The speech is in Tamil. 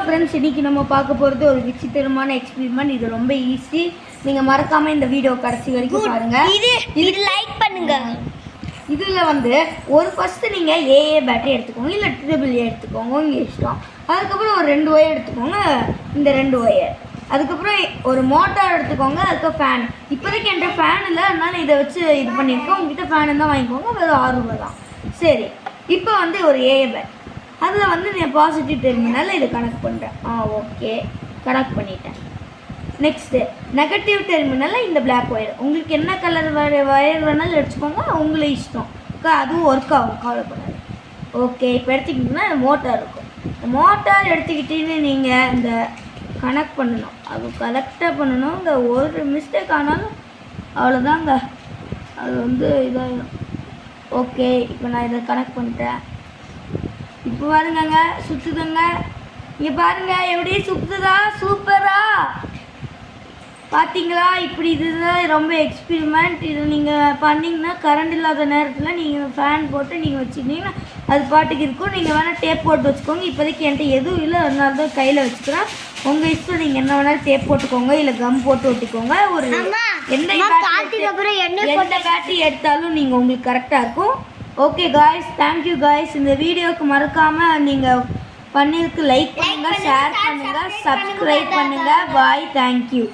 ஃப்ரெண்ட்ஸ், இன்றைக்கி நம்ம பார்க்க போகிறது ஒரு விசித்திரமான எக்ஸ்பெரிமெண்ட். இது ரொம்ப ஈஸி. நீங்கள் மறக்காமல் இந்த வீடியோ கடைசி வரைக்கும் பாருங்கள். இது லைக் பண்ணுங்கள். இதில் வந்து ஃபஸ்ட்டு நீங்கள் ஏஏ பேட்டரி எடுத்துக்கோங்க, இல்லை ட்ரிபிள் ஏ எடுத்துக்கோங்க, உங்கள் இஷ்டம். அதுக்கப்புறம் ஒரு 2 ஒயர் எடுத்துக்கோங்க, இந்த 2 ஒயர். அதுக்கப்புறம் ஒரு மோட்டார் எடுத்துக்கோங்க, அதுக்கு ஃபேன். இப்போதைக்கு என்கிட்ட ஃபேன் இல்லை, அதனால் இதை வச்சு இது பண்ணியிருக்கோம். உங்கள்கிட்ட ஃபேன் இருந்தால் வாங்கிக்கோங்க, வெறும் 6 ரூபா தான். சரி, இப்போ வந்து ஒரு ஏஏ பேட்டரி, அதில் வந்து நான் பாசிட்டிவ் டெர்மினல் இதை கனெக்ட் பண்ணுறேன். ஓகே, கனெக்ட் பண்ணிட்டேன். நெக்ஸ்ட்டு நெகட்டிவ் டெர்மினலில் இந்த பிளாக் ஒயர். உங்களுக்கு என்ன கலர் ஒயர் வேணாலும் எடுத்துக்கோங்க, உங்களை இஷ்டம். அதுவும் ஒர்க் ஆகும், கவலைப்படாது. ஓகே, இப்போ எடுத்துக்கிட்டிங்கன்னா மோட்டார் இருக்கும். மோட்டார் எடுத்துக்கிட்டீங்கன்னு நீங்கள் இந்த கனெக்ட் பண்ணணும், அது கரெக்டாக பண்ணணும். இந்த ஒரு மிஸ்டேக் ஆனாலும் அவ்வளோதாங்க, அது வந்து இதாகிடும். ஓகே, இப்போ நான் இதை கனெக்ட் பண்ணிட்டேன். இப்போ பாருங்கங்க, சுற்றுதுங்க. இங்கே பாருங்கள், எப்படி சுற்றுதா? சூப்பரா பார்த்தீங்களா? இப்படி இதுதான் ரொம்ப எக்ஸ்பெரிமெண்ட். இது நீங்கள் பண்ணிங்கன்னா கரண்ட் இல்லாத நேரத்தில் நீங்கள் ஃபேன் போட்டு நீங்கள் வச்சுக்கிட்டீங்கன்னா அது பாட்டுக்கு இருக்கும். நீங்கள் வேணால் டேப் போட்டு வச்சுக்கோங்க. இப்போதைக்கு என்கிட்ட எதுவும் இல்லை, அதனால தான் கையில் வச்சுக்கிறேன். உங்கள் இஷ்டம், நீங்கள் என்ன வேணாலும் டேப் போட்டுக்கோங்க, இல்லை கம் போட்டு ஒட்டிக்கோங்க. ஒரு எந்த பேட்டரி எடுத்தாலும் நீங்கள் உங்களுக்கு கரெக்டாக இருக்கும். Okay guys, thank you guys. இந்த வீடியோவுக்கு மறக்காமல் நீங்கள் பண்ணிருக்கு லைக் பண்ணுங்கள், ஷேர் பண்ணுங்கள், சப்ஸ்கிரைப் பண்ணுங்கள். பாய், தேங்க்யூ.